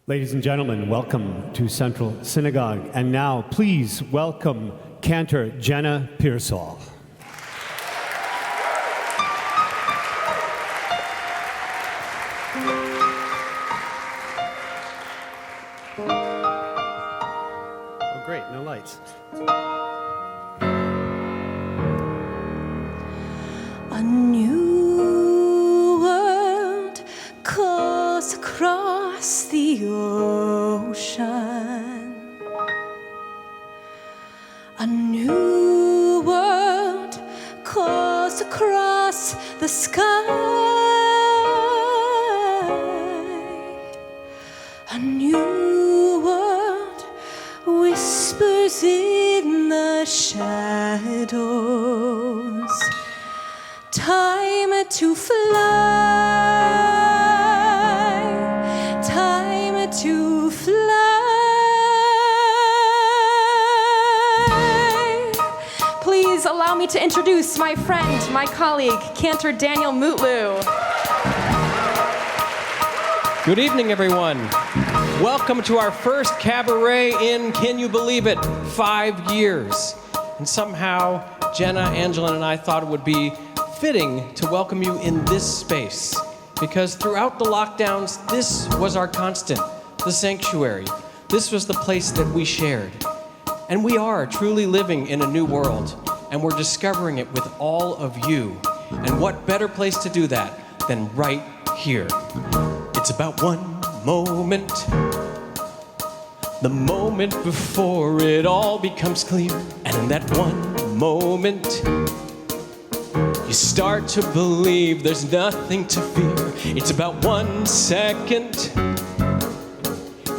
Ladies and gentlemen, welcome to Central Synagogue. And now, please welcome Cantor Jenna Pearsall. Oh, great, no lights. A new world goes across the ocean. A new world goes across the sky. A new world whispers in the shadows. Time to fly, time to fly. Please allow me to introduce my friend, my colleague, Cantor Daniel Mutlu. Good evening, everyone. Welcome to our first cabaret in, can you believe it, 5 years. And somehow, Jenna, Angela, and I thought it would be fitting to welcome you in this space, because throughout the lockdowns, this was our constant, the sanctuary. This was the place that we shared. And we are truly living in a new world, and we're discovering it with all of you. And what better place to do that than right here? It's about one moment, the moment before it all becomes clear. And in that one moment, you start to believe there's nothing to fear. It's about 1 second.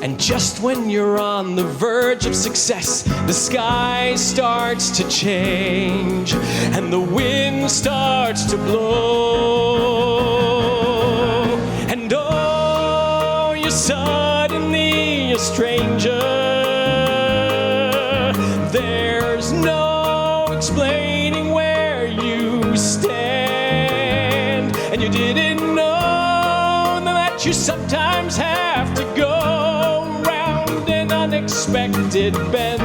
And just when you're on the verge of success, the sky starts to change and the wind starts to blow. And oh, you're suddenly a stranger. There's no explaining where you stand, and you didn't know that you sometimes have to go round an unexpected bend,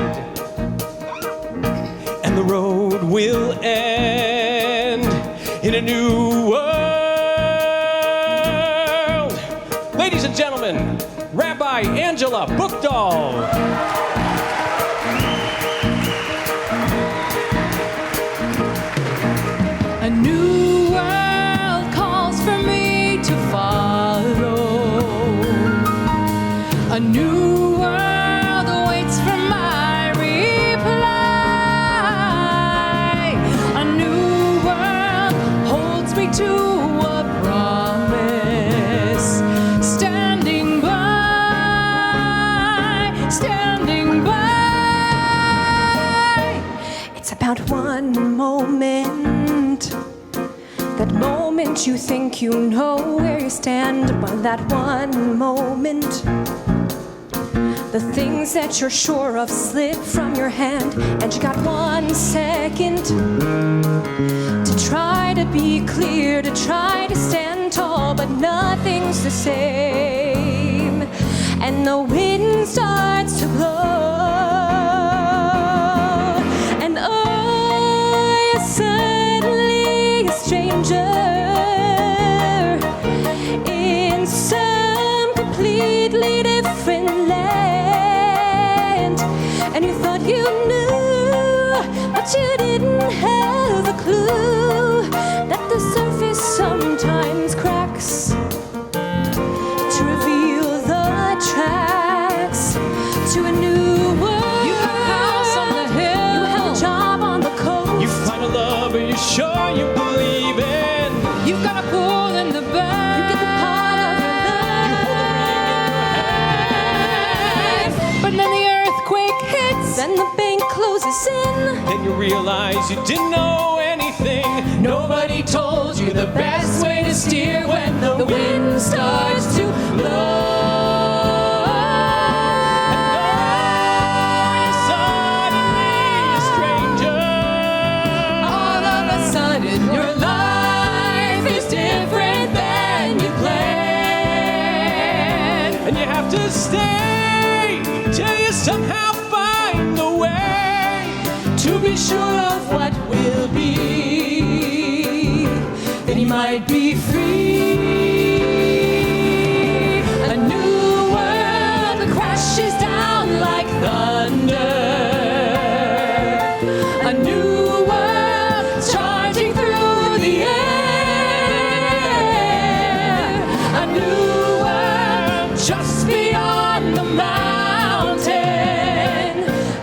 and the road will end in a new world. Ladies and gentlemen, Rabbi Angela Buchdahl. A new world calls for me to follow. A new world awaits for my reply. A new world holds me to a promise. Standing by, standing by. It's about one moment. That moment you think you know where you stand, but that one moment, the things that you're sure of slip from your hand, and you got 1 second to try to be clear, to try to stand tall, but nothing's the same, and the wind starts to blow. And oh, you're suddenly a stranger in some completely different land, and you thought you knew, but you didn't have a clue that the surface sometimes cracks to reveal the tracks to a new world. You have a house on the hill, you have a job on the coast, You find a love you sure you believe in. you've got a pool in the back, you get the part of your life. But then the earthquake hits and the bank closes in. Then you realize you didn't know anything. Nobody told you the best way to steer when the wind starts to blow. All of a sudden your life is different than you planned. And you have to stay somehow find a way to be sure of what will be, then he might be free. A new world that crashes down like thunder. A new world charging through the air. A new world just beyond the mountain.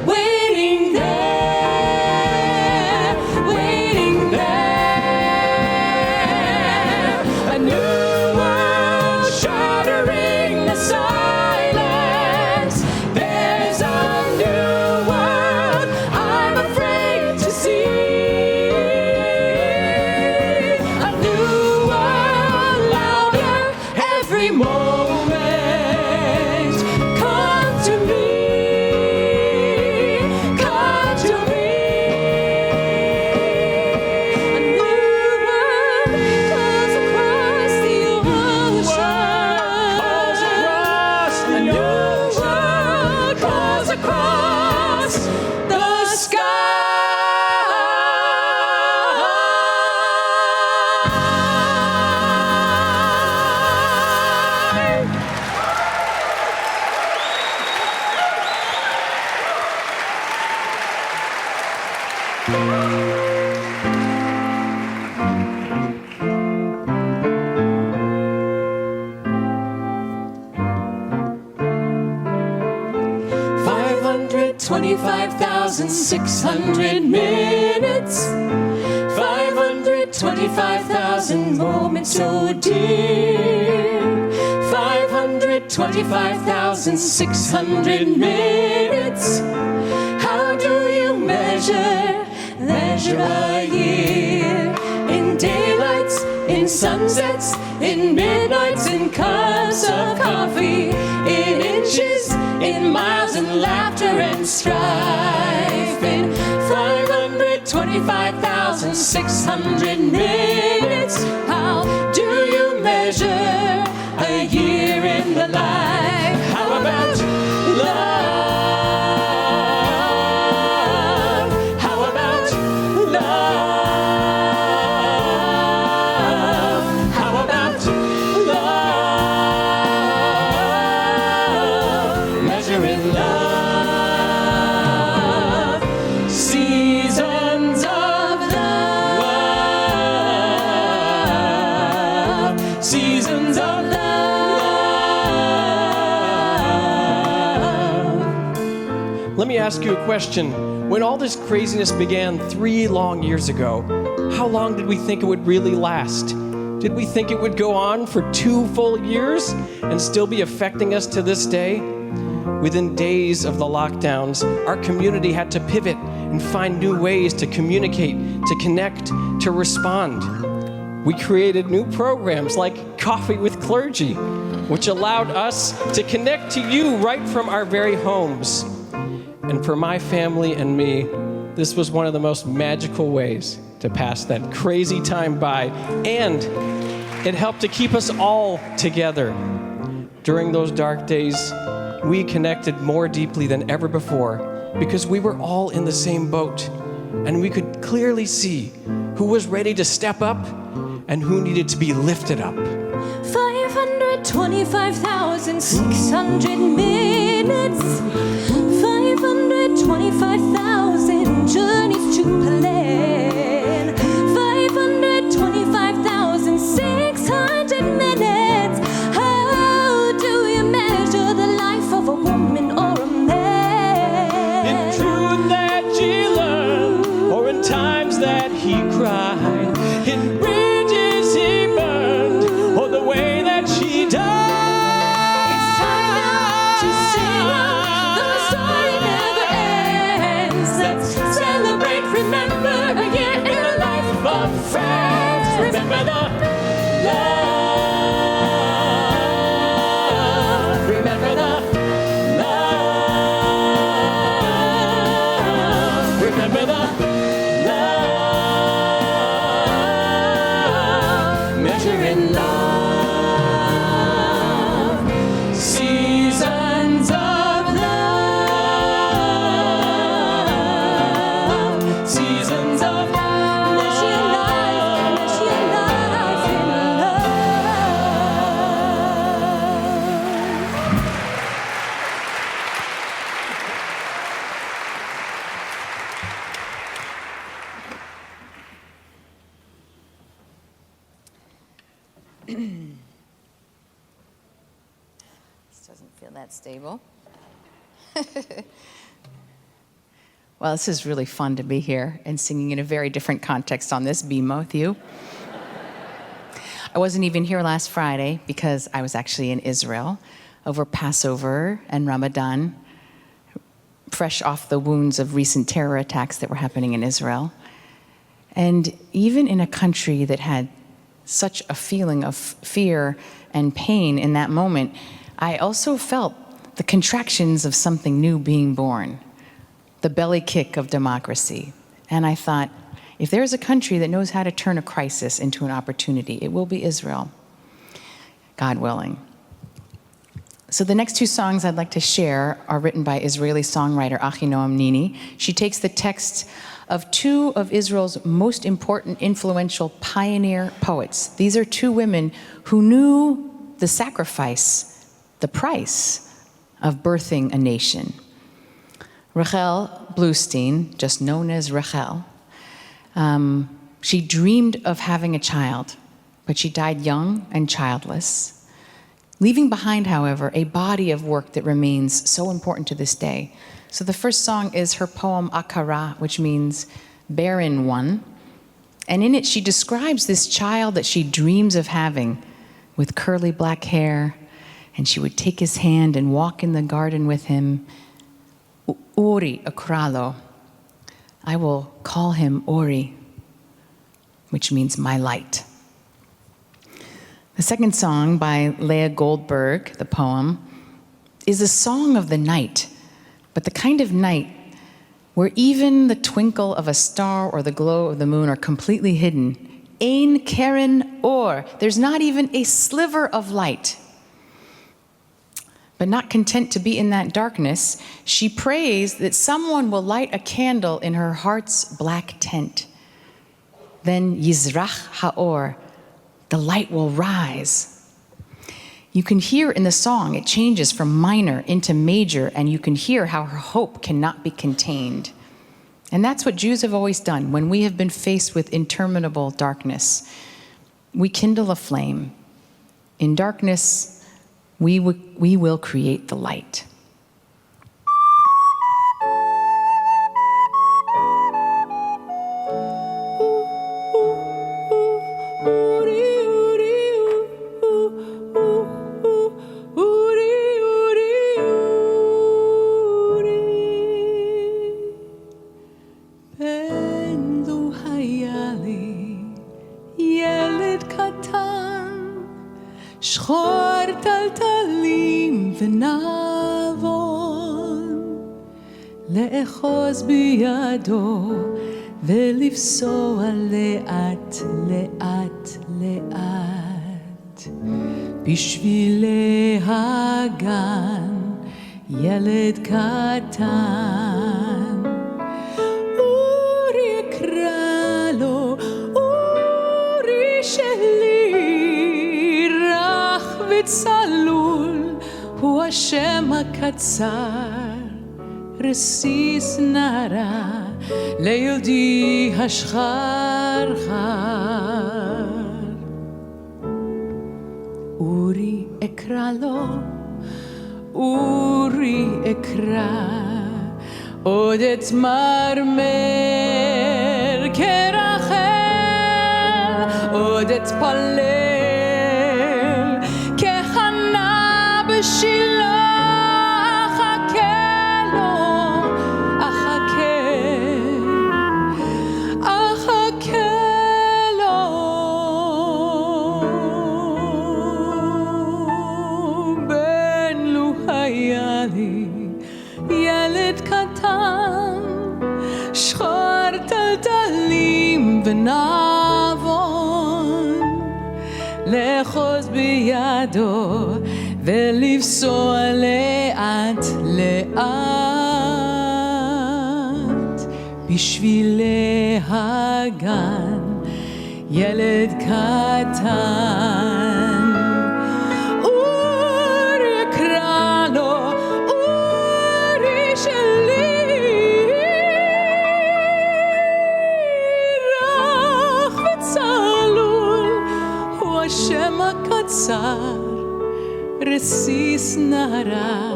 Waiting there, waiting there. A new world shattering the silence. There's a new world I'm afraid to see. A new world louder every moment. Come to me, come to me. A new world calls across the ocean. A new world calls across the sky. 525,600 minutes. 525,000 moments so dear. 525,600 minutes. How do you measure a year? In daylights, in sunsets, in midnights, in cups of coffee, in inches, in miles, and laughter and strife. In 525,600 minutes, how do you measure a year in the life? How about love? How about love? How about love? Measuring love. Seasons of love. Seasons of love. Let me ask you a question. When all this craziness began 3 long years ago, how long did we think it would really last? Did we think it would go on for 2 full years and still be affecting us to this day? Within days of the lockdowns, our community had to pivot and find new ways to communicate, to connect, to respond. We created new programs like Coffee with Clergy, which allowed us to connect to you right from our very homes. And for my family and me, this was one of the most magical ways to pass that crazy time by, and it helped to keep us all together. During those dark days, we connected more deeply than ever before because we were all in the same boat, and we could clearly see who was ready to step up and who needed to be lifted up. 525,600 minutes. 525,000 journeys to plan. 525,600 minutes. How do you measure the life of a woman or a man? In truth that she learned, or in times that he cried, in bridges he burned, or the way that she died. It's time now to That's stable. Well, this is really fun to be here and singing in a very different context on this bima with you. I wasn't even here last Friday because I was actually in Israel over Passover and Ramadan, fresh off the wounds of recent terror attacks that were happening in Israel. And even in a country that had such a feeling of fear and pain in that moment, I also felt the contractions of something new being born, the belly kick of democracy. And I thought, if there's a country that knows how to turn a crisis into an opportunity, it will be Israel, God willing. So the next two songs I'd like to share are written by Israeli songwriter Achinoam Nini. She takes the text of two of Israel's most important, influential pioneer poets. These are two women who knew the sacrifice, the price of birthing a nation. Rachel Bluestein, just known as Rachel, she dreamed of having a child, but she died young and childless, leaving behind, however, a body of work that remains so important to this day. So the first song is her poem Akara, which means barren one. And in it, she describes this child that she dreams of having with curly black hair, and she would take his hand and walk in the garden with him. Uri akralo. I will call him Uri, which means my light. The second song by Leah Goldberg, the poem, is a song of the night, but the kind of night where even the twinkle of a star or the glow of the moon are completely hidden. Ein keren or. There's not even a sliver of light. But not content to be in that darkness, she prays that someone will light a candle in her heart's black tent. Then Yizrach Haor, the light will rise. You can hear in the song, it changes from minor into major, and you can hear how her hope cannot be contained. And that's what Jews have always done. When we have been faced with interminable darkness, we kindle a flame. In darkness, we will create the light. שחור טלטלים ונבון, לאחוז בידו ולפסוע לאט לאט לאט בשבילי הגן, ילד קטן. אורי אקרא לו, אורי שלי, וצלול הוא השם הקצר, רסיס נערה ליהודי השחרחר. אורי אקרא לו, אורי אקרא, עוד אתמרמר כרחל, עוד אתפלל שילה, אחכה לו, אחכה לו. בן לו היה לי ילד קטן, שחור טלטלים ונבון, לאחוז בידו ולפסוע לאט לאט בשבילי הגן, ילד קטן. אורי אקרא לו, אורי שלי, רך וצלול הוא השם הקצר, רסיס נהרה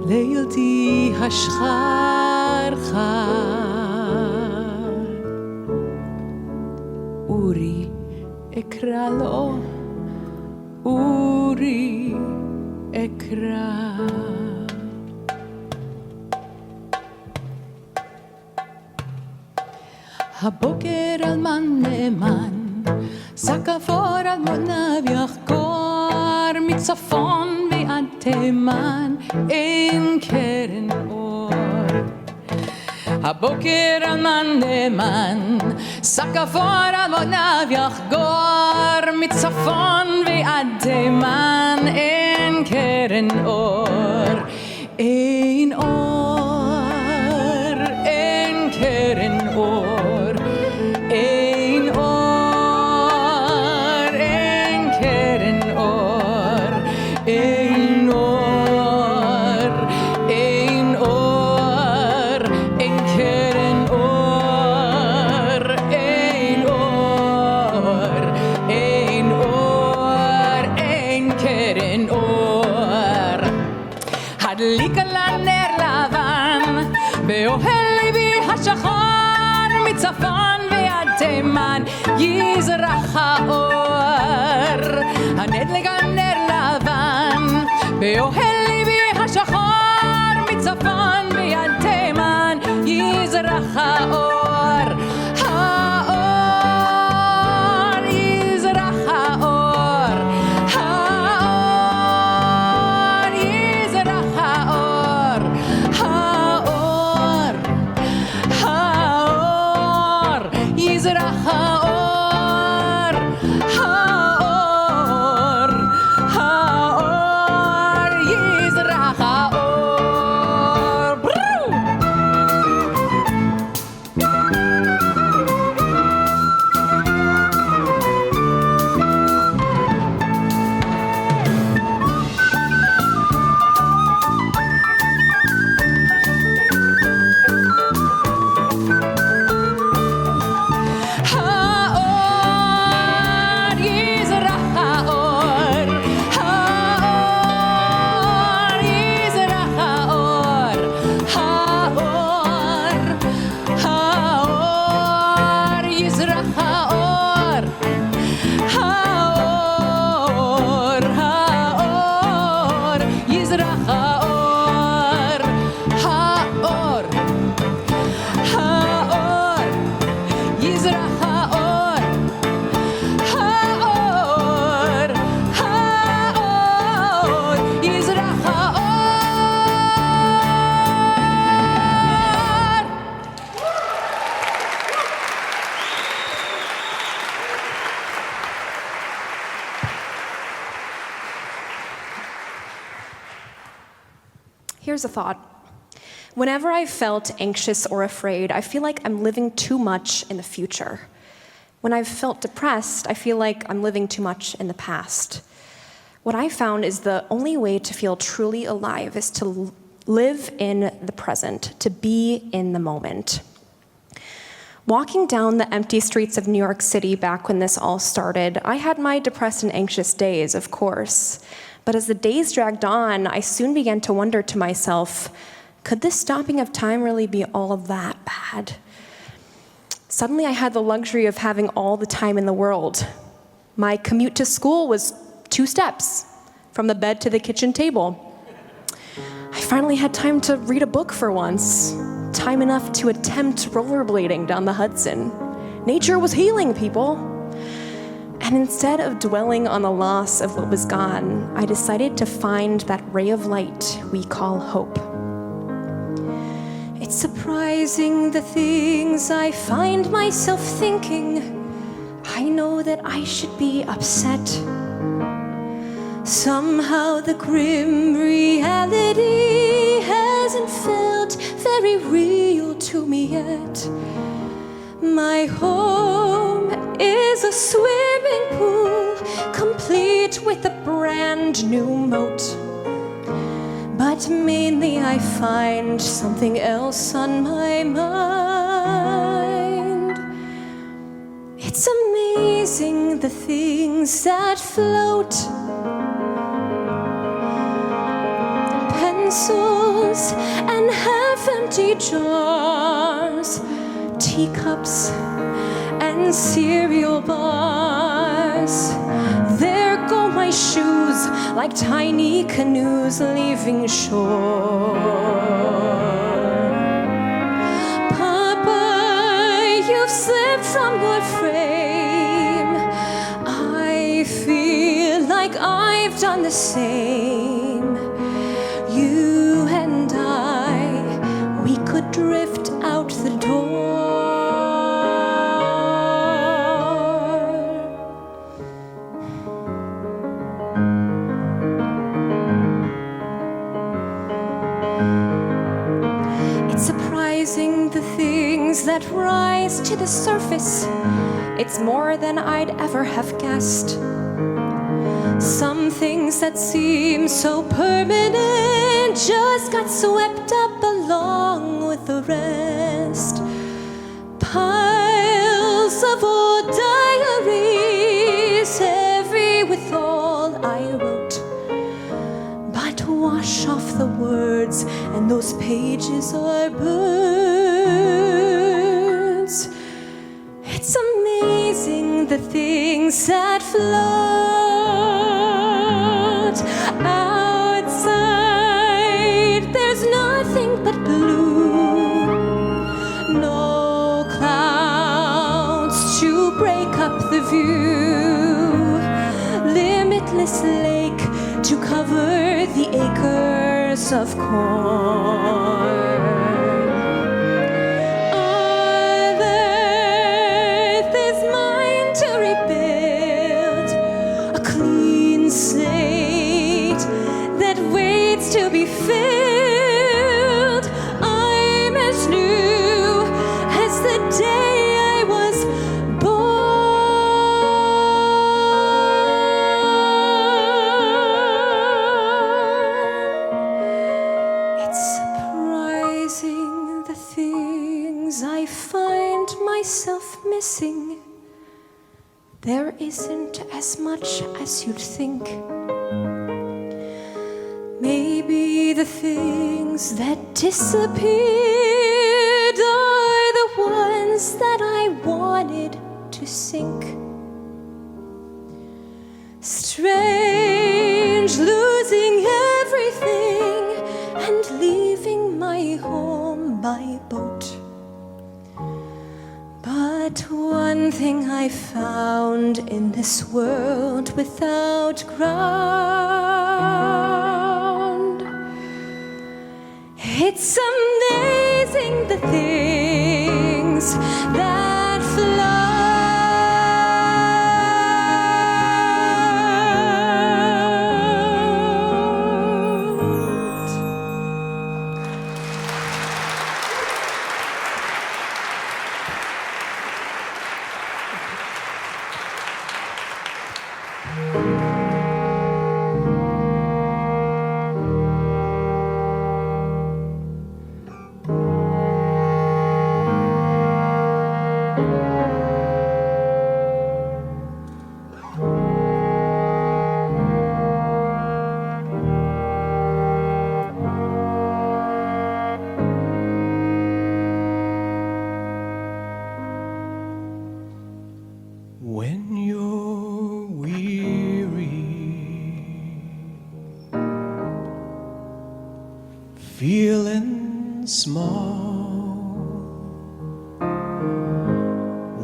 לילדי השחרחר אורי אקרא לו אורי אקרא הבוקר אלמן נאמן שק אפור אלמוניו יחקור מצפון ועד תימן אין קרן אור הבוקר אלמן נאמן שק אפור אלמוניו יחגור מצפון ועד תימן אין קרן אור אין אור אין קרן אור אין אור אין קרן אור אין אור אין אור אין קרן אור אין אור אין אור אין קרן אור הדליק על הנר לבן באוהל ליבי השחור מצפון ועד תימן יזרח האור הנדלק על נר לבן באוהל ליבי השחור מצפון ועד תימן יזרח האור האור יזרח האור האור יזרח האור האור האור יזרח האור האור האור יזרח האור האור יזרח האור האור יזרח האור האור האור יזרח האור האור האור יזרח האור האור האור יזרח האור האור האור יזרח האור Here's a thought. Whenever I felt anxious or afraid, I feel like I'm living too much in the future. When I've felt depressed, I feel like I'm living too much in the past. What I found is the only way to feel truly alive is to live in the present, to be in the moment. Walking down the empty streets of New York City back when this all started, I had my depressed and anxious days, of course. But as the days dragged on, I soon began to wonder to myself, could this stopping of time really be all that bad? Suddenly I had the luxury of having all the time in the world. My commute to school was 2 steps, from the bed to the kitchen table. I finally had time to read a book for once, time enough to attempt rollerblading down the Hudson. Nature was healing, people. And instead of dwelling on the loss of what was gone, I decided to find that ray of light we call hope. It's surprising the things I find myself thinking. I know that I should be upset. Somehow the grim reality hasn't felt very real to me yet. My home is a swimming pool, complete with a brand new moat. But mainly I find something else on my mind. It's amazing the things that float. pencils and half-empty jars, teacups and cereal bars. There go my shoes like tiny canoes leaving shore. Papa, you've slipped from your frame. I feel like I've done the same. You and I, we could drift out the door. It's surprising the things that rise to the surface. It's more than I'd ever have guessed. Some things that seem so permanent just got swept up along with the rest. Piles of old diaries, heavy with all I wrote. But wash off the words and those pages are birds. It's amazing the things that float outside. There's nothing but blue, no clouds to break up the view, limitless lake to cover the acres of corn. To be filled, I'm as new as the day I was born. It's surprising the things I find myself missing. There isn't as much as you'd think. Maybe the things that disappeared are the ones that I wanted to sink. Strange losing everything and leaving my home by boat. But one thing I found in this world without ground. It's amazing the things that float. When you're weary, feeling small,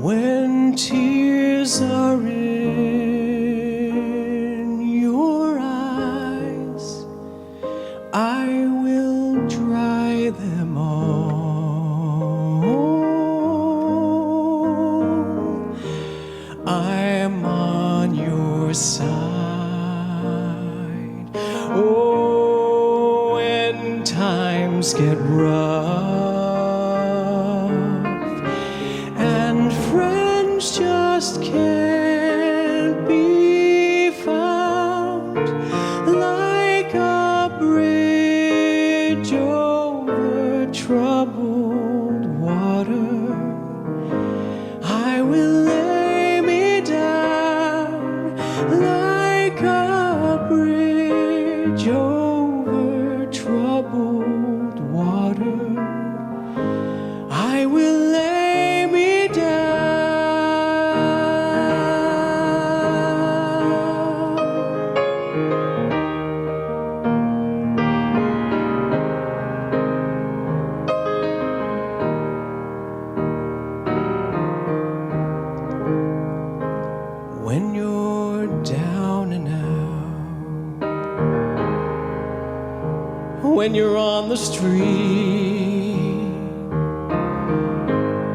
when tears are in your eyes, I will dry them all. I'm on your side. Oh, when times get rough and friends just can't be found, like a bridge over troubled water, I will lay me down like a bridge over troubled troubled water, I will lay me down. When you're down and out, when you're on the street,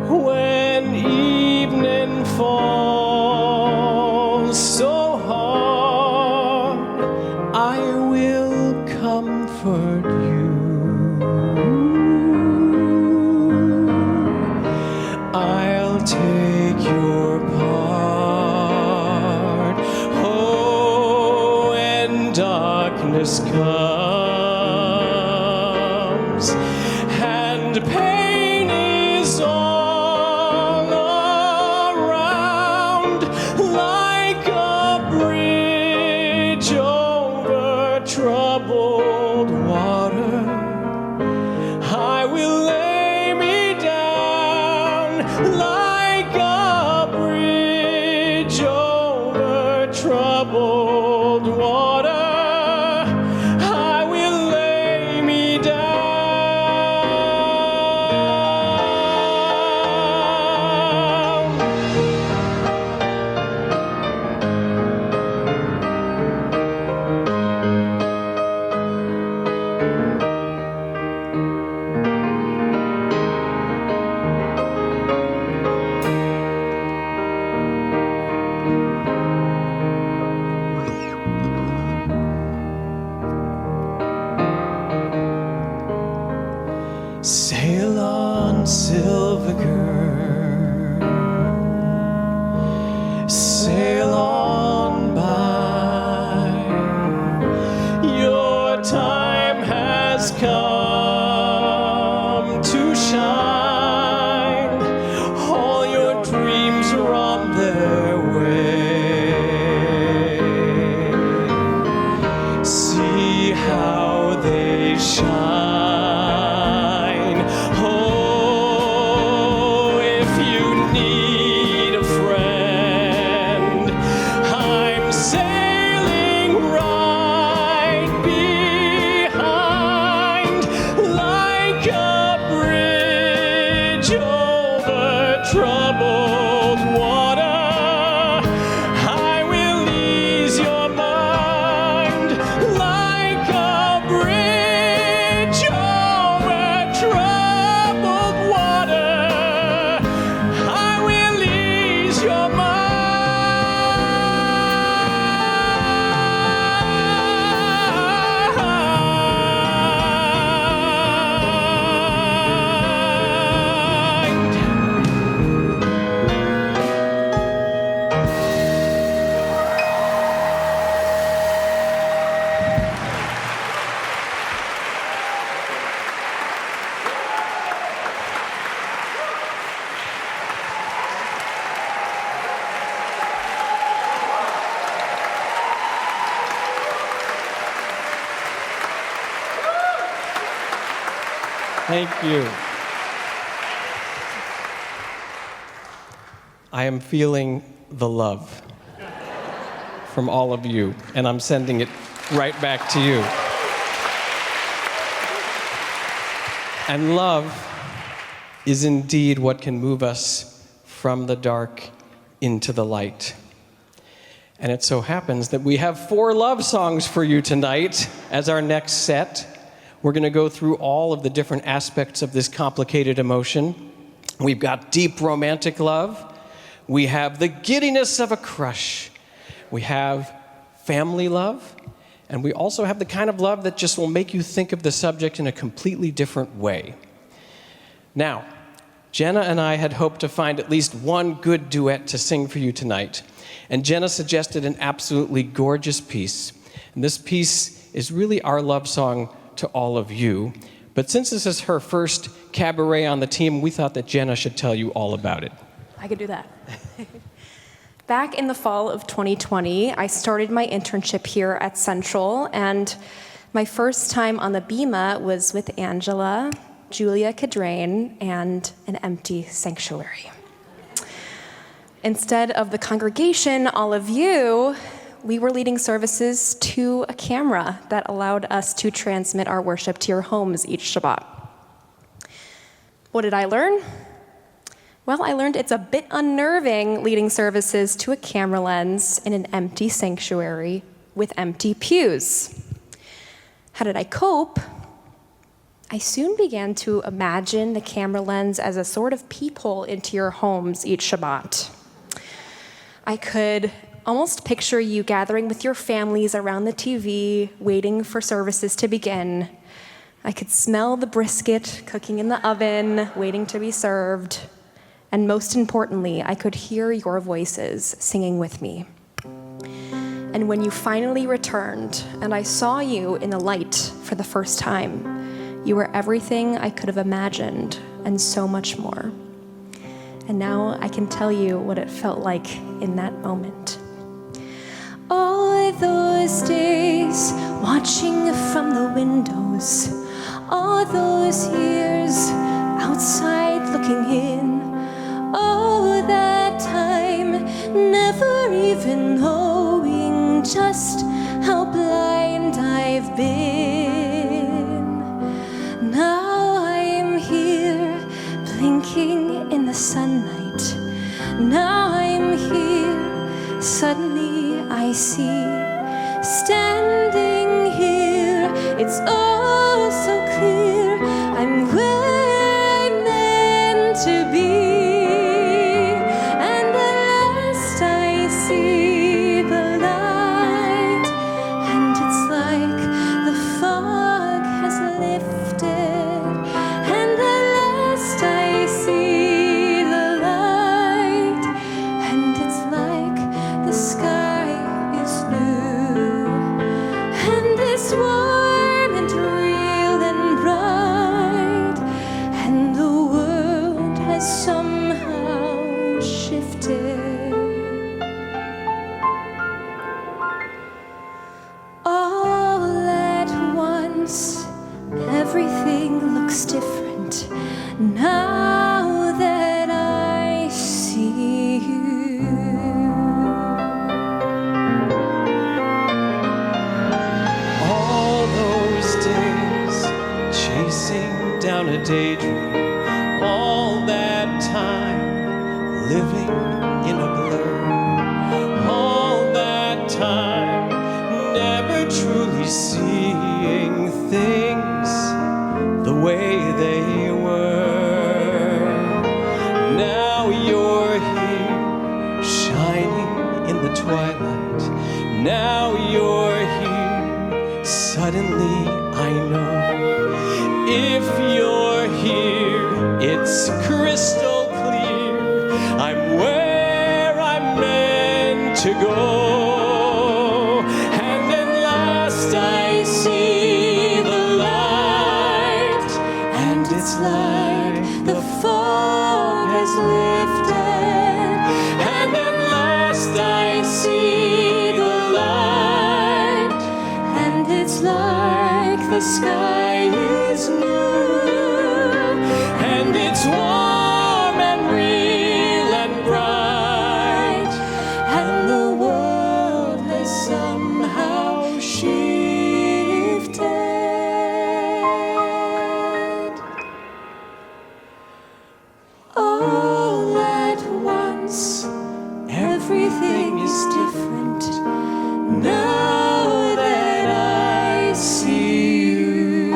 when evening falls so hard, I will comfort you. I'll take your part. Oh, when darkness comes and pain is all around, like a bridge over troubled water, I will lay me down, like a bridge over troubled water. I will lay me down. Sail on, silver girl, sail on by. Your time has come to shine. All your dreams are on their way. See how they shine. Oh, if you need a friend, I'm sailing right behind, like a bridge over troubled water. I will ease your mind, like a bridge over troubled water. I will ease your mind. Thank you. I am feeling the love from all of you, and I'm sending it right back to you. And love is indeed what can move us from the dark into the light. And it so happens that we have 4 love songs for you tonight as our next set. We're going to go through all of the different aspects of this complicated emotion. We've got deep romantic love. We have the giddiness of a crush. We have family love. And we also have the kind of love that just will make you think of the subject in a completely different way. Now, Jenna and I had hoped to find at least one good duet to sing for you tonight. And Jenna suggested an absolutely gorgeous piece. And this piece is really our love song to all of you. But since this is her first cabaret on the team, we thought that Jenna should tell you all about it. I could do that. Back in the fall of 2020, I started my internship here at Central, and My first time on the bima was with Angela, Julia Cadrain, and an empty sanctuary. Instead of the congregation, all of you, we were leading services to a camera that allowed us to transmit our worship to your homes each Shabbat. What did I learn? Well, I learned it's a bit unnerving leading services to a camera lens in an empty sanctuary with empty pews. How did I cope? I soon began to imagine the camera lens as a sort of peephole into your homes each Shabbat. I could almost picture you gathering with your families around the TV, waiting for services to begin. I could smell the brisket cooking in the oven, waiting to be served. And most importantly, I could hear your voices singing with me. And when you finally returned, and I saw you in the light for the first time, you were everything I could have imagined, and so much more. And now I can tell you what it felt like in that moment. All those days, watching from the windows, all those years, outside looking in, all that time, never even knowing just how blind I've been. Now I'm here, blinking in the sunlight. Now I'm here, suddenly I see, standing here, it's all so clear, I'm where I'm meant to be. And at last I see the light, and it's like the fog has lifted. And at last I see the light, and it's like the sky is blue, and it's warm and real and bright, and the world has somehow shifted. All at once, everything looks different now that I see you. All those days chasing down a daydream, all that time living in a blur, all that time never truly seeing things the way they were. Now you're here, shining in the twilight. Now you're here, suddenly I know. If you're here, it's crystal clear, I'm where I'm meant to go. And at last I see the light, and it's like the fog has lifted. And at last I see the light, and it's like the sky is new, and it's warm and real and bright, and the world has somehow shifted. All at once, everything is different now that I see you.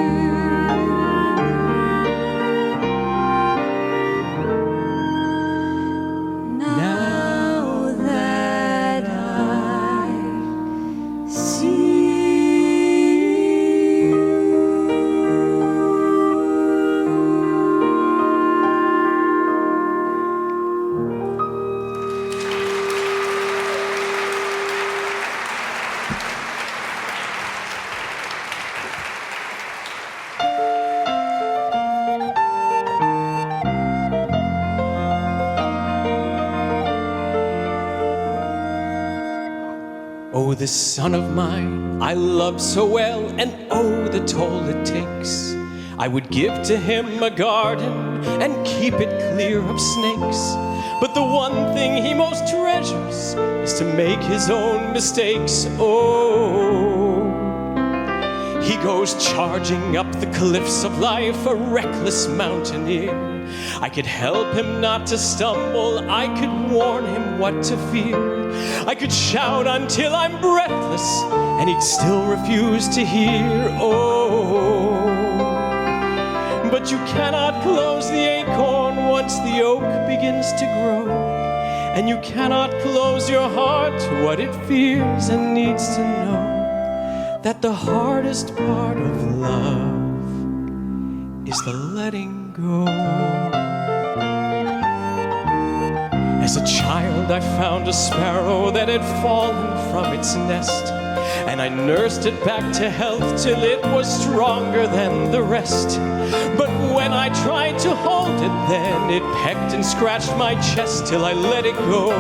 this son of mine I love so well, and oh, the toll it takes. I would give to him a garden and keep it clear of snakes. But the one thing he most treasures is to make his own mistakes. Oh, he goes charging up the cliffs of life, a reckless mountaineer. I could help him not to stumble, I could warn him what to fear. I could shout until I'm breathless, and he'd still refuse to hear. Oh, but you cannot close the acorn once the oak begins to grow. And you cannot close your heart to what it fears and needs to know. That the hardest part of love is the letting go. As a child I found a sparrow that had fallen from its nest, and I nursed it back to health till it was stronger than the rest. But when I tried to hold it then, it pecked and scratched my chest till I let it go.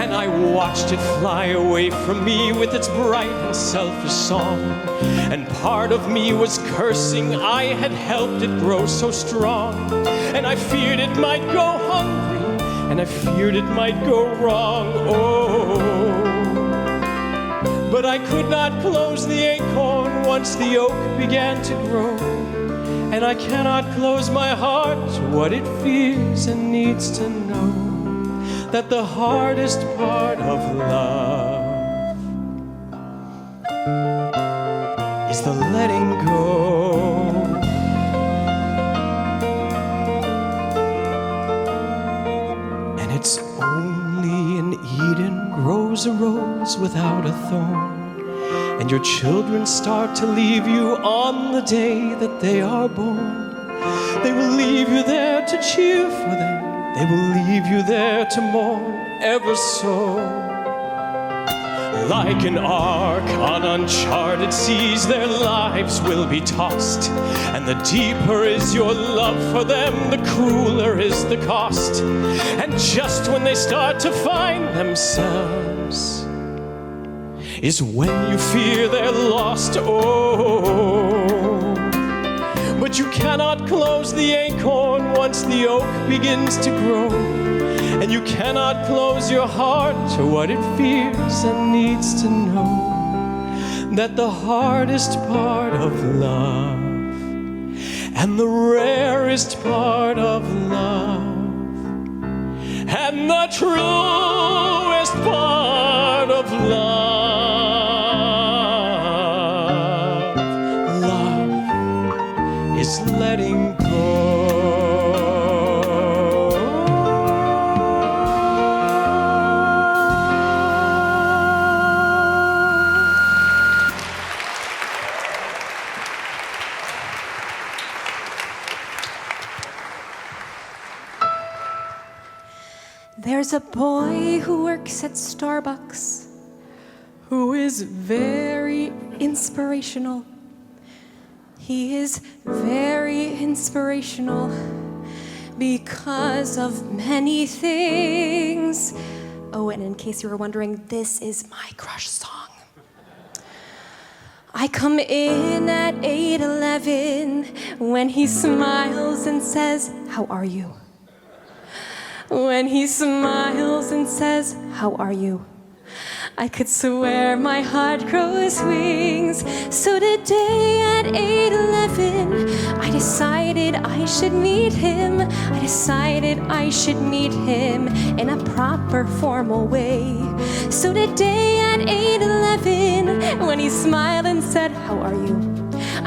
And I watched it fly away from me with its bright and selfish song. And part of me was cursing I had helped it grow so strong. And I feared it might go hungry, and I feared it might go wrong. Oh, but I could not close the acorn once the oak began to grow. And I cannot close my heart to what it fears and needs to know. That the hardest part of love is the letting go. And it's only in Eden grows a rose without a thorn. And your children start to leave you on the day that they are born. They will leave you there to cheer for them. They will leave you there to mourn ever so. Like an ark on uncharted seas, their lives will be tossed. And the deeper is your love for them, the crueler is the cost. And just when they start to find themselves is when you fear they're lost. Oh, but you cannot close the acorn once the oak begins to grow. And you cannot close your heart to what it fears and needs to know. That the hardest part of love and the rarest part of love and the truest part of love is letting go. There's a boy who works at Starbucks who is very inspirational. He is very inspirational because of many things. Oh, and in case you were wondering, this is my crush song. I come in at 8:11 when he smiles and says, "How are you?" When he smiles and says, "How are you?" I could swear my heart grows wings. So today at 8:11, I decided I should meet him. I decided I should meet him in a proper, formal way. So today at 8:11, when he smiled and said, "How are you?"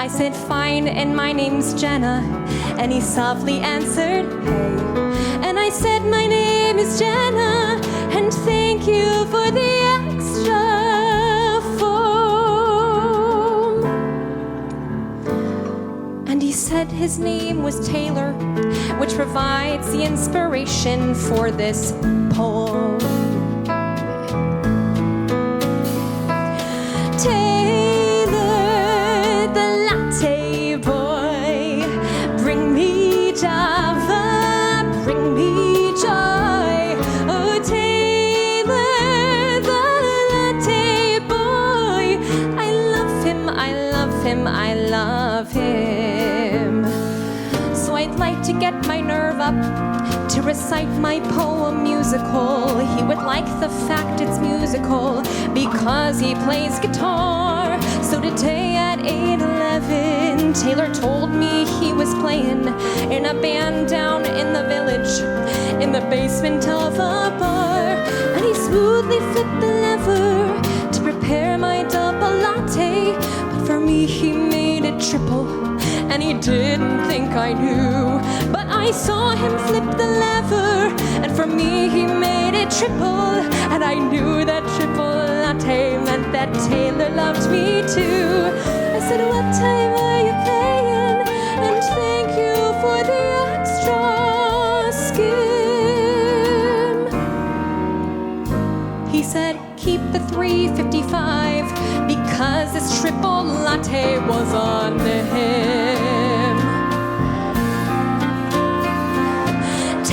I said, "Fine, and my name's Jenna." And he softly answered, "Hey." And I said, "My name is Jenna, and thank you for the extra foam." And he said his name was Taylor, which provides the inspiration for this poem. Taylor, the latte boy, bring me Java, bring me joy. Oh, Taylor, the to get my nerve up, to recite my poem musical. He would like the fact it's musical because he plays guitar. So today at 8:11, Taylor told me he was playing in a band down in the village, in the basement of a bar. And he smoothly flipped the lever to prepare my double latte. But for me he made it triple, and he didn't think I knew. But I saw him flip the lever, and for me he made it triple. And I knew that triple latte meant that Taylor loved me too. I said, what time are you playing? And thank you for the extra skim. He said, keep the $3.55 because this triple latte was on him.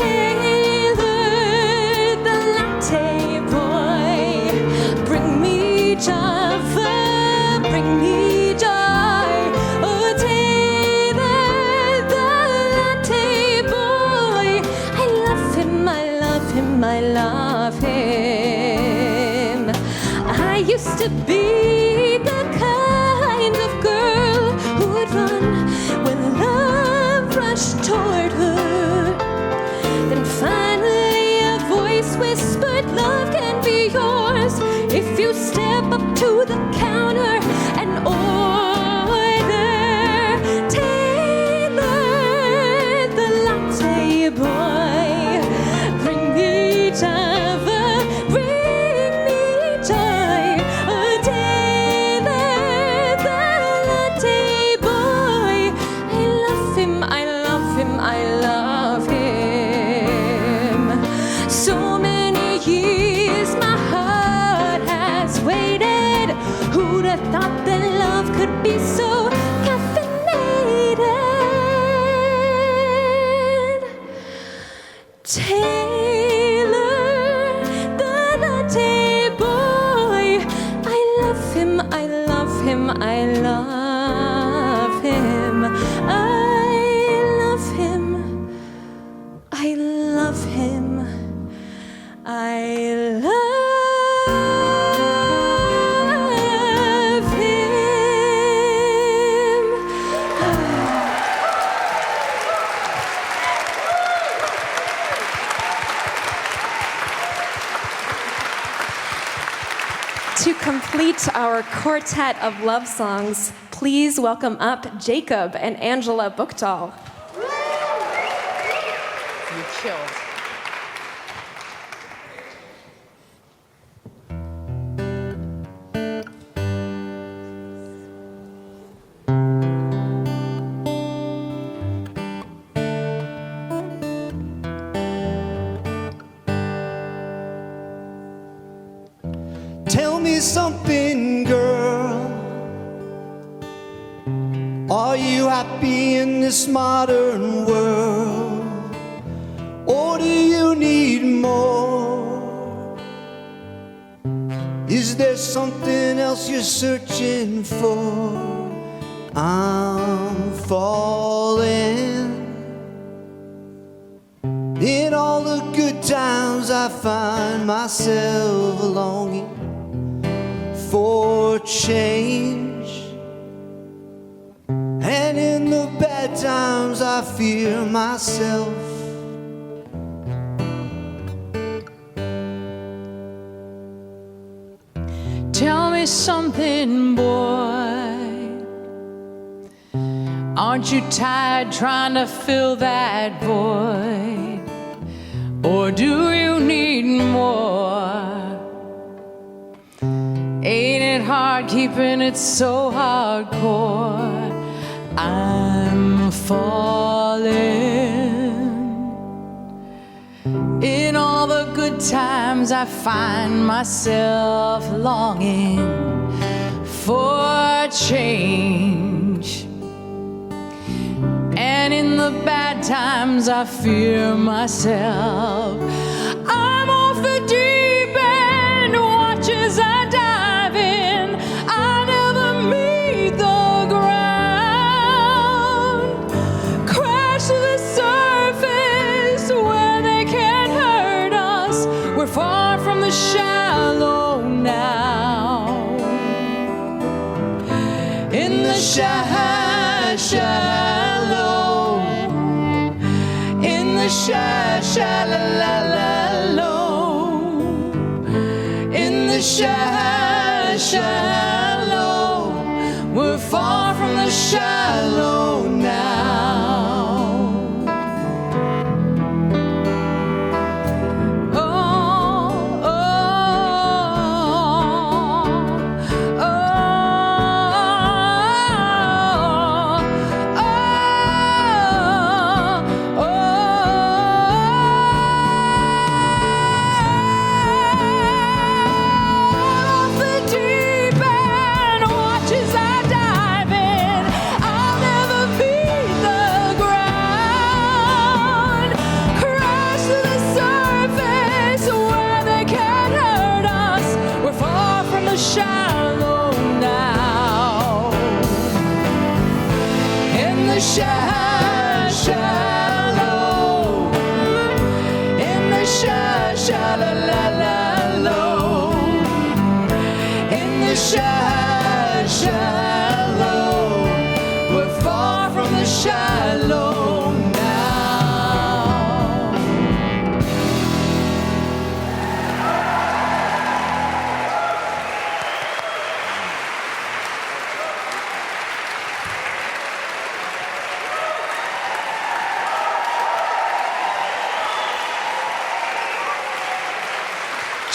Taylor, the latte boy, bring me Java, bring me joy. Oh, Taylor, the latte boy, I love him, I love him, I love him. I used to be the kind of girl who would run when love rushed toward her. Then finally a voice whispered, love can be yours if you step up to the counter and order Taylor, the latte boy. Bring me Java, bring me joy. Oh, Taylor, the latte boy. I love him, I love him, I love him. So many years my heart has waited. Who'd have thought that love could be so caffeinated? Taylor, the latte boy, I love him, I love him, I love him, I love him, I love him, I love him. To complete our quartet of love songs, please welcome up Jacob and Angela Buchdahl. You killed. Tell me something, girl. Are you happy in this modern world? Or do you need more? Is there something else you're searching for? I'm falling. In all the good times I find myself longing for change, and in the bad times I fear myself. Tell me something, boy. Aren't you tired trying to fill that void? Or do you need more? Ain't it hard keeping it so hardcore? I'm falling. In all the good times I find myself longing for change, and in the bad times I fear myself. I'm off the deep end, watch as I dive in. I never meet the ground, crash to the surface. shallow, in the shallow, we're far from the shallow now.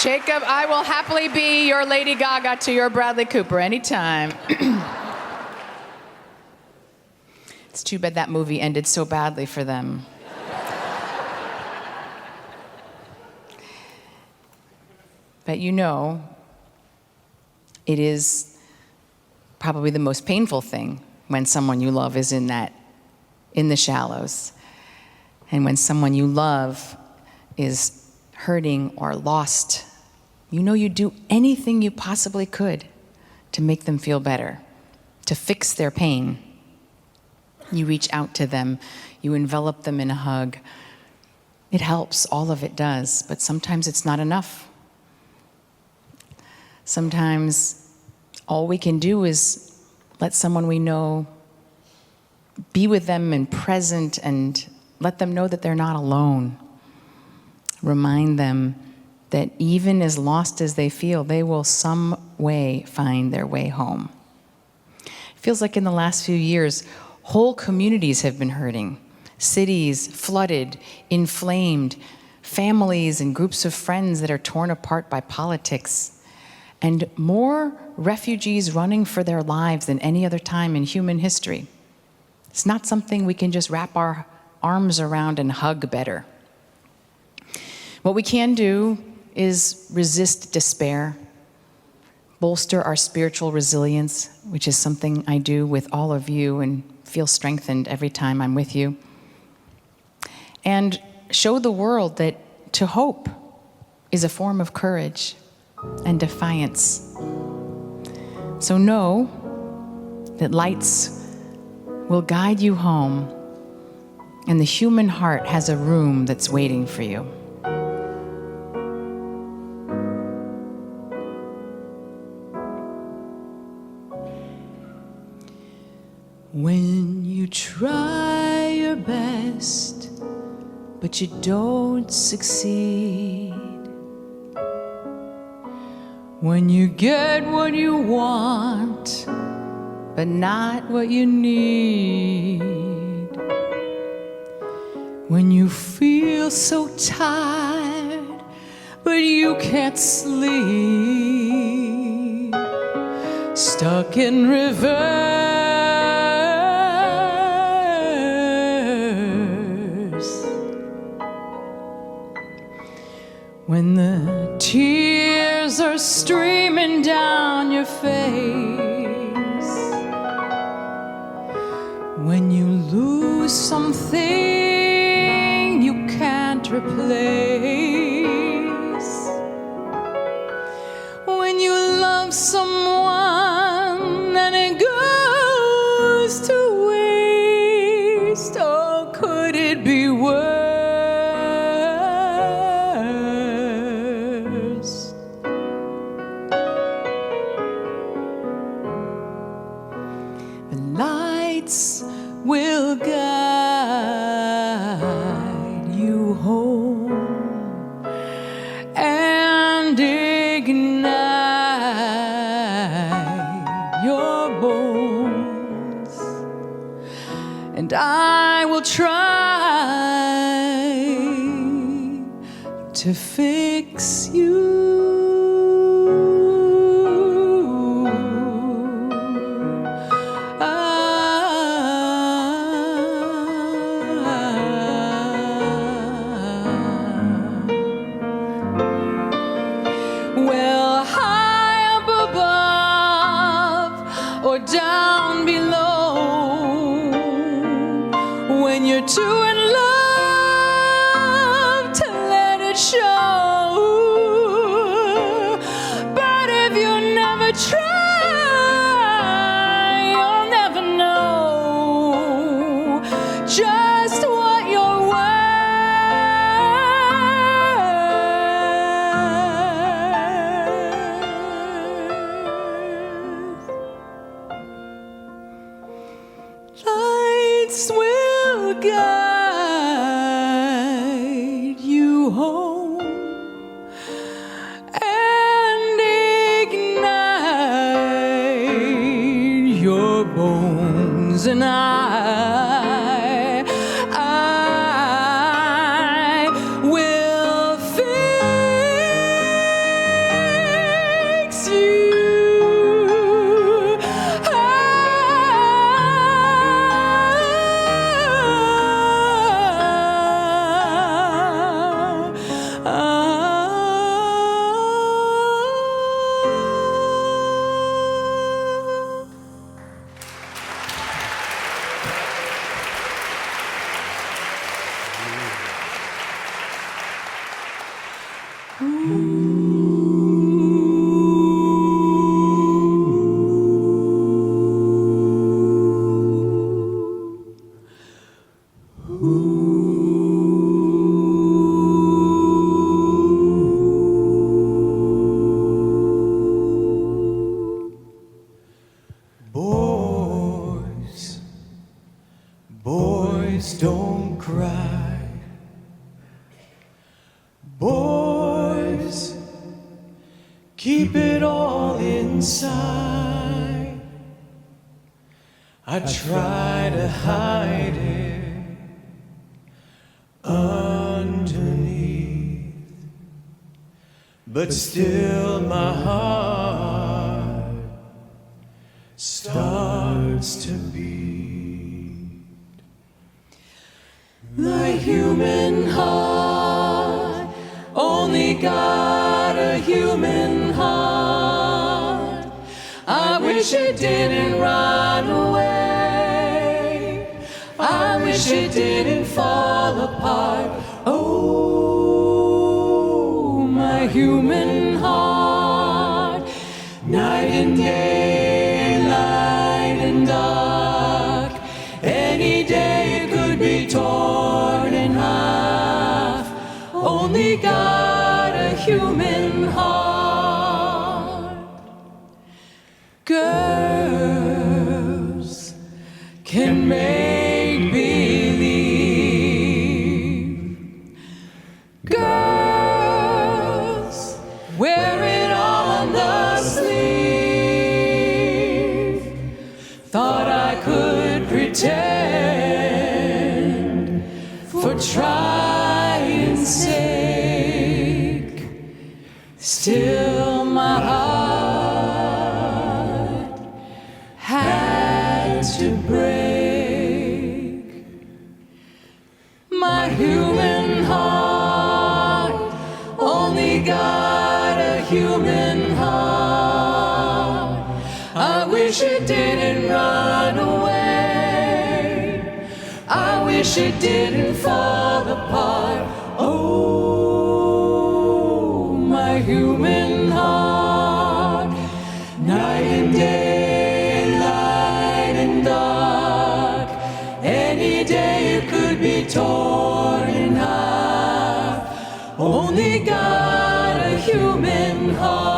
Jacob, I will happily be your Lady Gaga to your Bradley Cooper anytime. It's too bad that movie ended so badly for them. But you know, it is probably the most painful thing when someone you love is in the shallows. And when someone you love is hurting or lost, you know you'd do anything you possibly could to make them feel better, to fix their pain. You reach out to them, you envelop them in a hug. It helps, all of it does, but sometimes it's not enough. Sometimes all we can do is let someone we know be with them and present and let them know that they're not alone. Remind them that even as lost as they feel, they will some way find their way home. It feels like in the last few years, whole communities have been hurting. Cities flooded, inflamed, families and groups of friends that are torn apart by politics, and more refugees running for their lives than any other time in human history. It's not something we can just wrap our arms around and hug better. What we can do is resist despair, bolster our spiritual resilience, which is something I do with all of you and feel strengthened every time I'm with you, and show the world that to hope is a form of courage and defiance. So know that lights will guide you home, and the human heart has a room that's waiting for you. When you try your best, but you don't succeed. When you get what you want, but not what you need. When you feel so tired, but you can't sleep. Stuck in reverse. When the tears are streaming down your face, when you lose something you can't replace, when you love someone and it goes to waste, oh, could it be worse? Will guide you I will try to fix you. Well, high up above or down below, when you're too in love to let it show. But if you never try, you'll never know just what you're worth. Lights will guide you home and ignite your bones, and I will fix you. Boys don't cry. Boys, keep it all inside. I try to hide it underneath, but still my heart starts to beat. My human heart only got a human heart. I wish it didn't run away. I wish it didn't fall apart. Oh, my human heart, night and day, light and dark. Any day it could be torn in half. Only got a human heart. Girls can make believe. Girls wear it on the sleeve. Thought I could pretend for trying's sake. Still my heart had to break. My human heart only got a human heart. I wish it didn't run away. I wish it didn't fall apart. Oh, my human heart, night and day, light and dark. Any day it could be torn in half. Only got a human heart.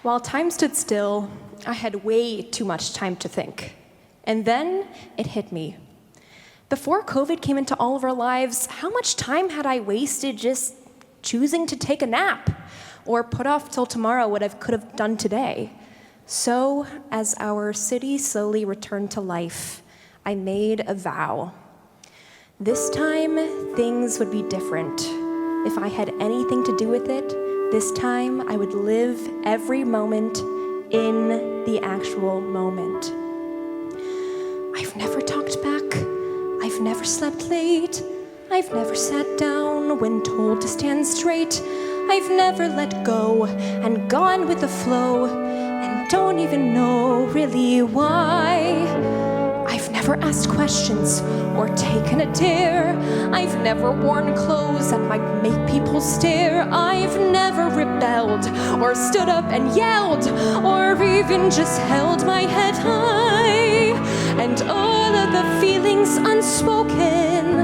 While time stood still, I had way too much time to think. And then it hit me. Before COVID came into all of our lives, how much time had I wasted just choosing to take a nap or put off till tomorrow what I could have done today? So, as our city slowly returned to life, I made a vow. This time, things would be different. If I had anything to do with it, this time I would live every moment in the actual moment. I've never talked back. I've never slept late. I've never sat down when told to stand straight. I've never let go and gone with the flow and don't even know really why. I've never asked questions or taken a dare. I've never worn clothes that might make people stare. I've never rebelled or stood up and yelled or even just held my head high. And all of the feelings unspoken,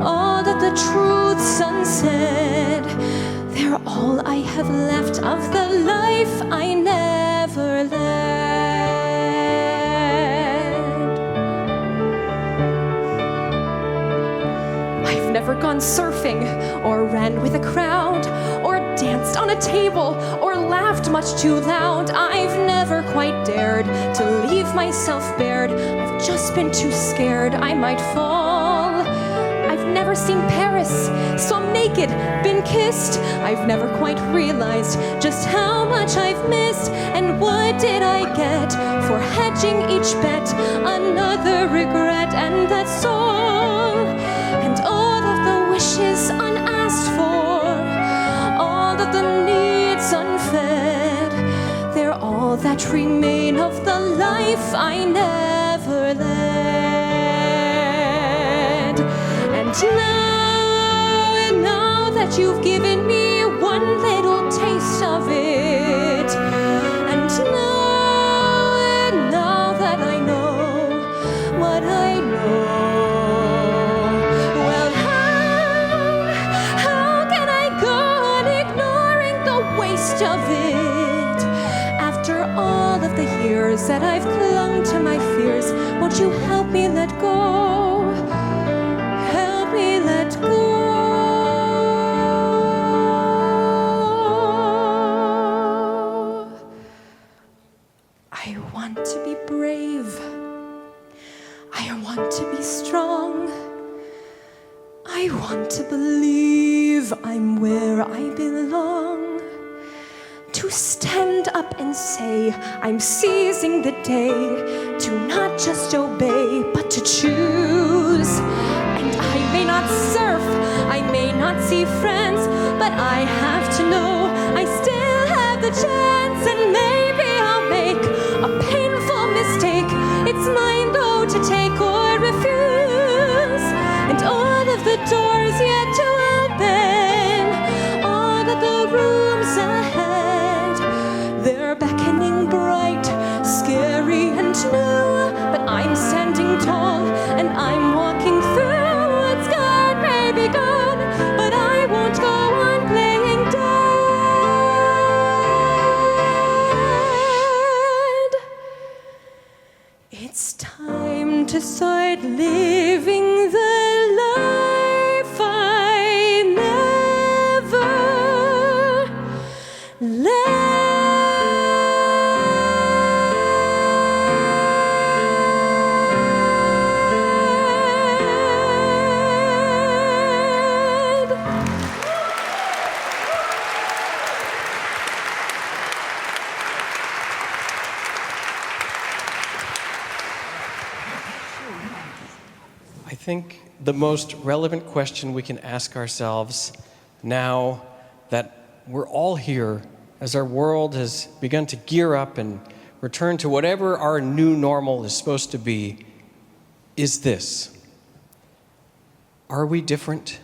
all of the truths unsaid, they're all I have left of the life I never led. I've never gone surfing or ran with a crowd or danced on a table or laughed much too loud. I've never quite dared to leave myself bared. I've just been too scared I might fall. I've never seen Paris, swum naked, been kissed. I've never quite realized just how much I've missed. And what did I get for hedging each bet? Another regret, and that's all. And all of the wishes unasked for, all of the needs unfed, they're all that remain of the life I never led. And now that you've given me one little taste of it, and now that I know what I know, well, how can I go on ignoring the waste of it? After all of the years that I've clung to my fears, won't you help me let go? Let go. I want to be brave. I want to be strong. I want to believe I'm where I belong. To stand up and say I'm seizing the day, to not just obey but to choose. I may not surf, I may not see friends, but I have to know I still have the chance. And maybe I'll make a painful mistake. It's mine though to take or refuse. And all of the doors yet to open, all of the rooms ahead, they're beckoning bright, scary and new. But I'm standing tall and I'm walking through. Be gone, but I won't go on playing dead. It's time to start living the life I never led. I think the most relevant question we can ask ourselves now that we're all here as our world has begun to gear up and return to whatever our new normal is supposed to be is this: are we different?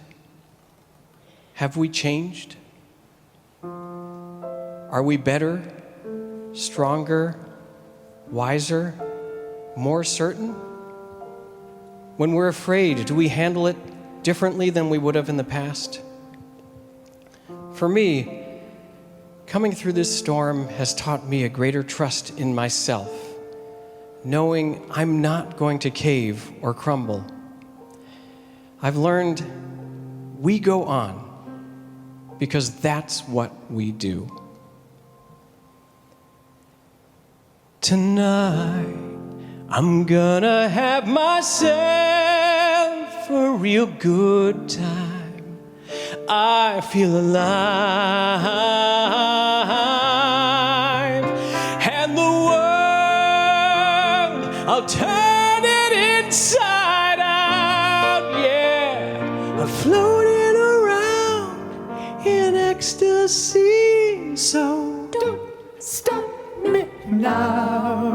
Have we changed? Are we better, stronger, wiser, more certain? When we're afraid, do we handle it differently than we would have in the past? For me, Coming through this storm has taught me a greater trust in myself, knowing I'm not going to cave or crumble. I've learned we go on because that's what we do. Tonight, I'm gonna have myself a real good time. I feel alive, and the world, I'll turn it inside out, yeah. I'm floating around in ecstasy, so don't stop me now.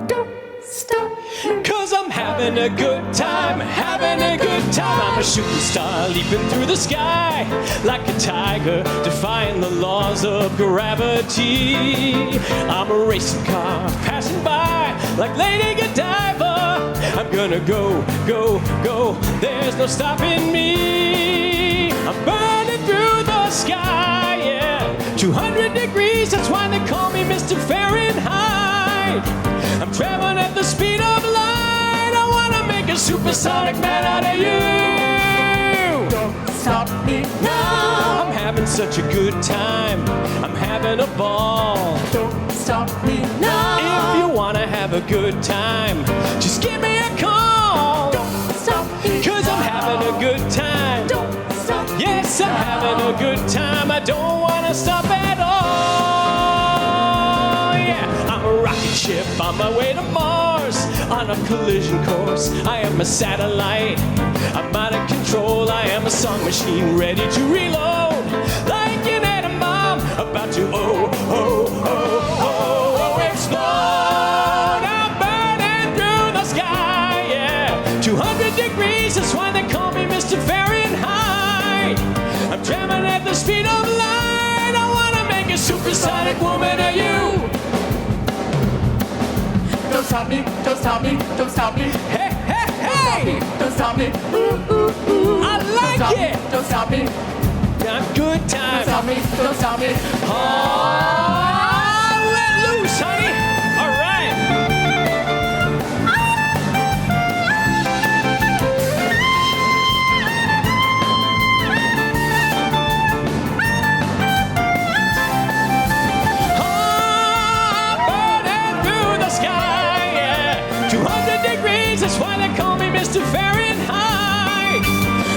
Don't stop me. 'Cause I'm having a good time, having a good time. I'm a shooting star leaping through the sky like a tiger, defying the laws of gravity. I'm a racing car passing by like Lady Godiva. I'm gonna go, go, go. There's no stopping me. I'm burning through the sky, yeah. 200 degrees, that's why they call me Mr. Fahrenheit. I'm traveling at the speed of light. I wanna make a supersonic man out of you. Don't stop me now. I'm having such a good time. I'm having a ball. Don't stop me now. If you wanna have a good time, just give me a call. Don't stop me 'cause I'm having a good time. Don't stop. Yes, I'm having a good time. I don't wanna stop at all. Yeah, I'm a rocket ship on my way to Mars, on a collision course. I am a satellite. I'm out of control. I am a song machine ready to reload, like an atom bomb about to explode. I'm burning through the sky, yeah. 200 degrees, that's why they call me Mr. Fahrenheit. I'm traveling at the speed of light. I wanna make a supersonic woman of you. Don't stop me, don't stop me, don't stop me. Hey, hey, hey! Don't stop me. Ooh, ooh, ooh. I like it! Don't stop me. Got good Don't time. stop me. Don't stop me. Oh, let loose, honey. All right. Oh, burning through the sky, yeah. 200 degrees, that's why they call me Mr. Fahrenheit.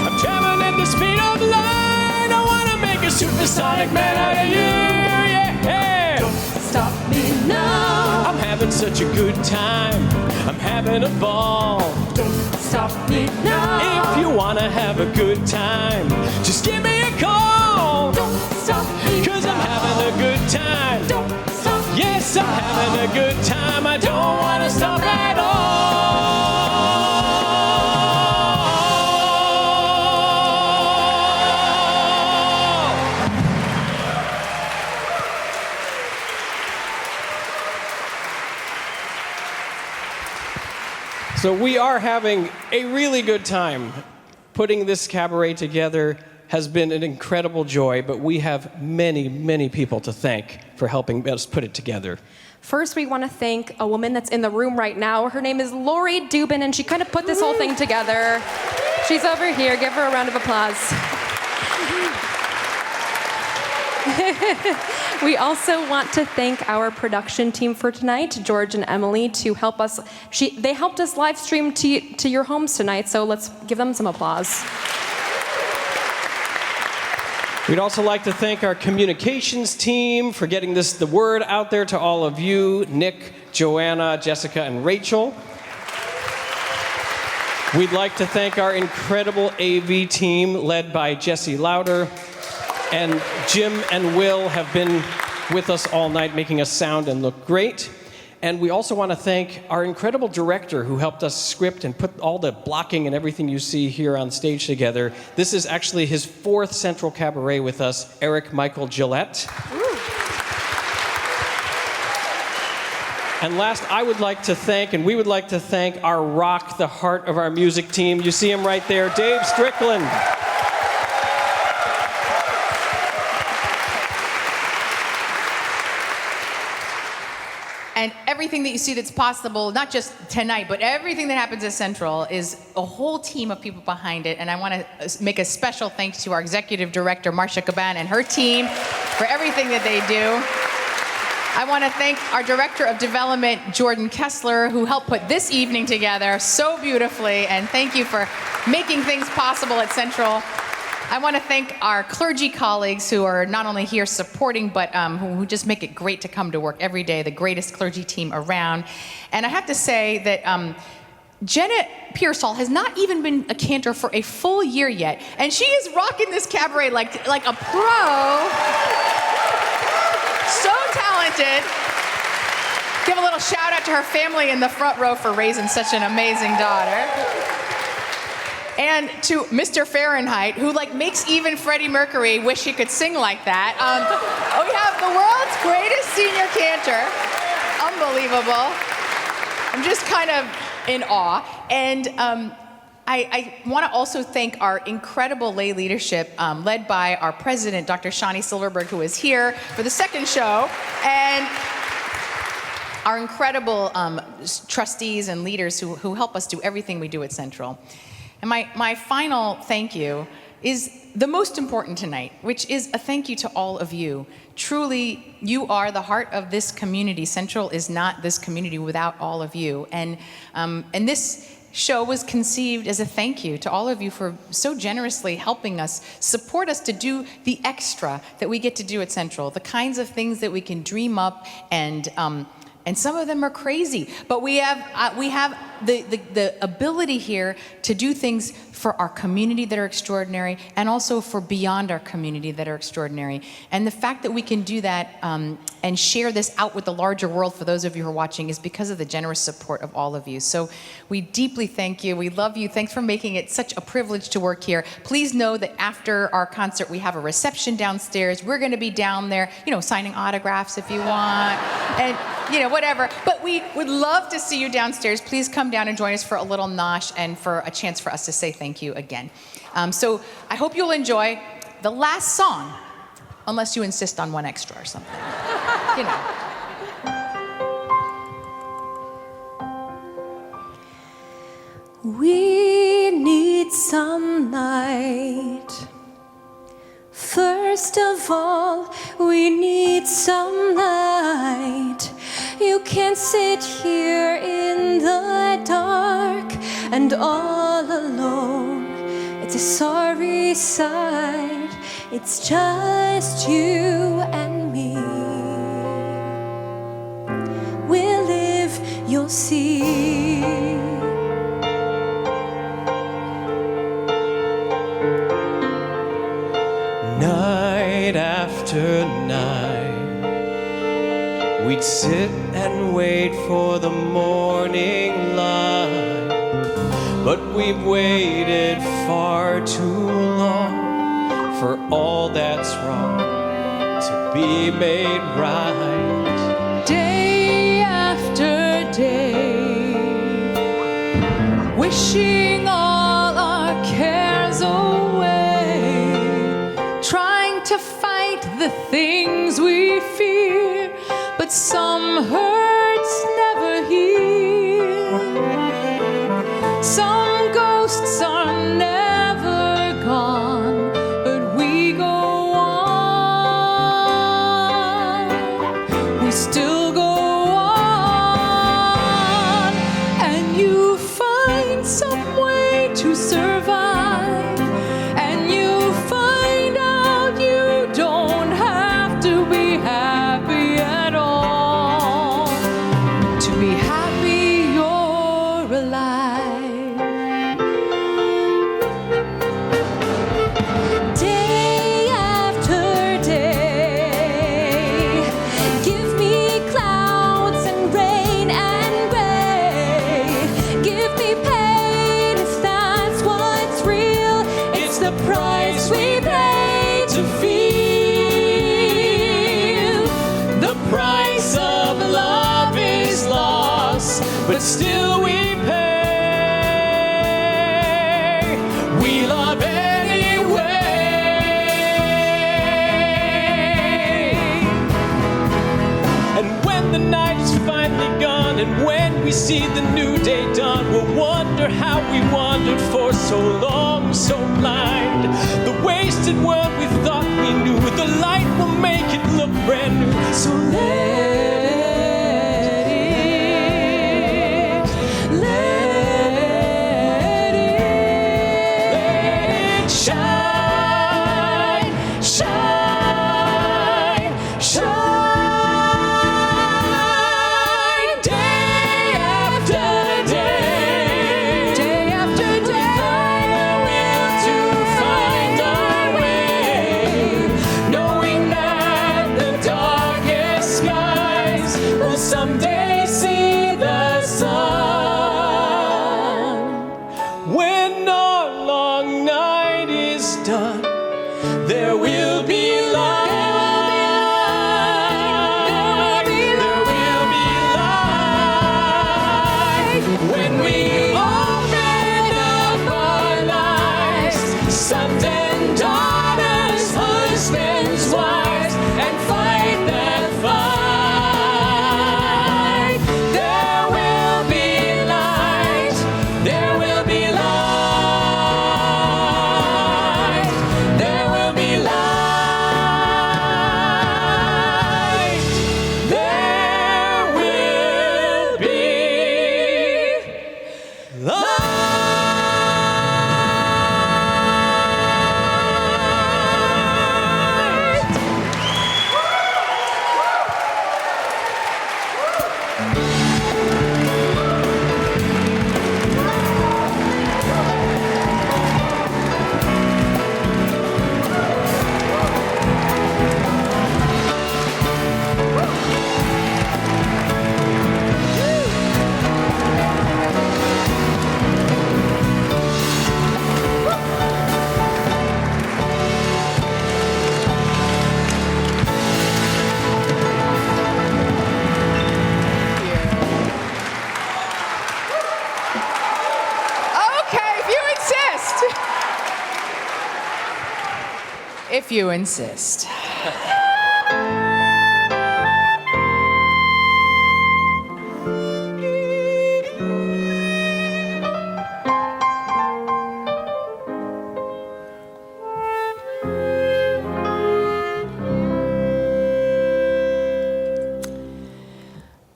I'm traveling at the speed of light. I wanna make a supersonic man out of you, yeah. Don't stop me now. I'm having such a good time. I'm having a ball. Don't stop me now. If you wanna have a good time, just give me a call. Don't stop me. 'Cause I'm having a good time. Don't stop. Yes, I'm having a good time. I don't wanna stop at all. So we are having a really good time. Putting this cabaret together has been an incredible joy, but we have many, many people to thank for helping us put it together. First, we want to thank a woman that's in the room right now. Her name is Lori Dubin, and she kind of put this whole thing together. She's over here. Give her a round of applause. We also want to thank our production team for tonight, George and Emily, to help us. They helped us live stream to your homes tonight, so let's give them some applause. We'd also like to thank our communications team for getting the word out there to all of you, Nick, Joanna, Jessica, and Rachel. We'd like to thank our incredible AV team led by Jesse Lauder. And Jim and Will have been with us all night, making us sound and look great. And we also want to thank our incredible director who helped us script and put all the blocking and everything you see here on stage together. This is actually his 4th Central Cabaret with us, Eric Michael Gillette. And last, we would like to thank our rock, the heart of our music team. You see him right there, Dave Strickland. And everything that you see that's possible, not just tonight, but everything that happens at Central is a whole team of people behind it. And I want to make a special thanks to our executive director, Marcia Caban, and her team for everything that they do. I want to thank our director of development, Jordan Kessler, who helped put this evening together so beautifully. And thank you for making things possible at Central. I want to thank our clergy colleagues who are not only here supporting, but who just make it great to come to work every day, the greatest clergy team around. And I have to say that Jenna Pearsall has not even been a cantor for a full year yet, and she is rocking this cabaret like a pro. So talented. Give a little shout out to her family in the front row for raising such an amazing daughter. And to Mr. Fahrenheit, who makes even Freddie Mercury wish he could sing like that. We have the world's greatest senior cantor. Unbelievable. I'm just kind of in awe. And I want to also thank our incredible lay leadership, led by our president, Dr. Shani Silverberg, who is here for the second show, and our incredible trustees and leaders who help us do everything we do at Central. And my final thank you is the most important tonight, which is a thank you to all of you. Truly, you are the heart of this community. Central is not this community without all of you. And this show was conceived as a thank you to all of you for so generously helping us, support us to do the extra that we get to do at Central, the kinds of things that we can dream up, and some of them are crazy, but we have the ability here to do things for our community that are extraordinary, and also for beyond our community that are extraordinary. And the fact that we can do that and share this out with the larger world for those of you who are watching is because of the generous support of all of you. So we deeply thank you. We love you. Thanks for making it such a privilege to work here. Please know that after our concert, we have a reception downstairs. We're going to be down there, signing autographs if you want, and whatever. But we would love to see you downstairs. Please come down and join us for a little nosh and for a chance for us to say thank you again. So I hope you'll enjoy the last song, unless you insist on one extra or something. We need some light. First of all, we need some light. You can't sit here in the dark and all alone. It's a sorry sight. It's just you and me. We'll live, you'll see. Night after night, we'd sit and wait for the morning light. But we've waited far too long for all that's wrong to be made right. Day after day, wishing all our cares away, trying to fight the things we fear, but some hurts never heal. Some ghosts are never gone, but we go on. We still go on, and you find some way to survive, and you find out you don't have to be happy at all. To be happy, you're alive. Day after day, give me clouds and rain and gray. Give me pain if that's what's real. It's the price we pay to feel. The price of love is lost, but still we pay. We love anyway. And when when the night is finally gone, and when we see the new day dawn, we'll wonder how we wandered for so long, so blind. The wasted world we thought we knew, the light will make it look brand new. So let it shine, shine, shine, day after day, day after day. With the will to find our way, knowing that the darkest skies will someday see the sun. When our long night is done, there will be light. There will be light. When we open up our lives, sons and daughters, husbands, wives, and fight that fight. There will be light. There will be light. There will be light. There will be light. Okay, if you insist. If you insist.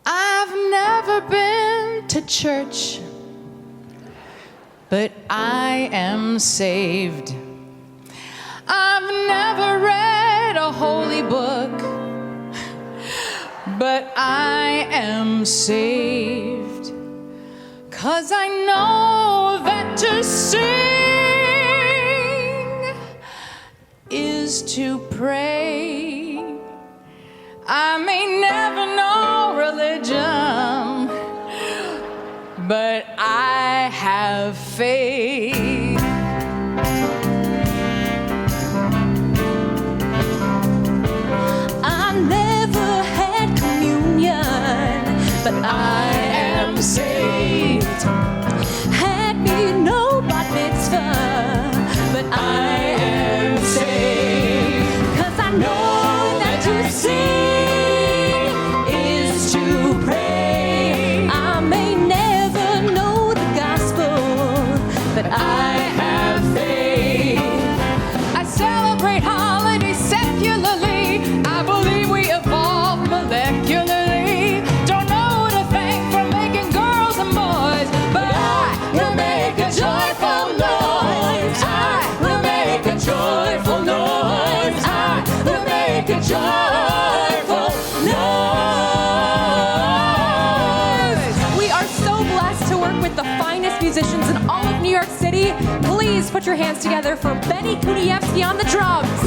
I've never been to church, but I am saved. I've never read a holy book, but I am saved. 'Cause I know that to sing is to pray. I may never know religion, but I have faith. I never had communion, but I am saved. Had me no bat mitzvah, but I am saved. 'Cause I know that to sing is to pray. I may never know the gospel, but I have faith. I celebrate holidays secularly. I believe we evolve molecularly. Don't know what to thank for making girls and boys, but I will make a joyful noise. I will make a joyful noise. I will make a joyful noise. We are so blessed to work with the finest musicians in all of New York City. Please put your hands together for Benny Kunievsky on the drums.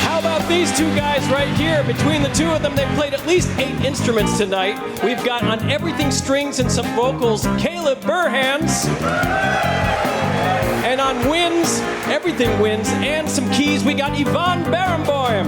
How about these two guys right here? Between the two of them, they played at least 8 instruments tonight. We've got on everything strings and some vocals, Caleb Burhans. And on winds, everything winds, and some keys, we got Yvonne Barenboim.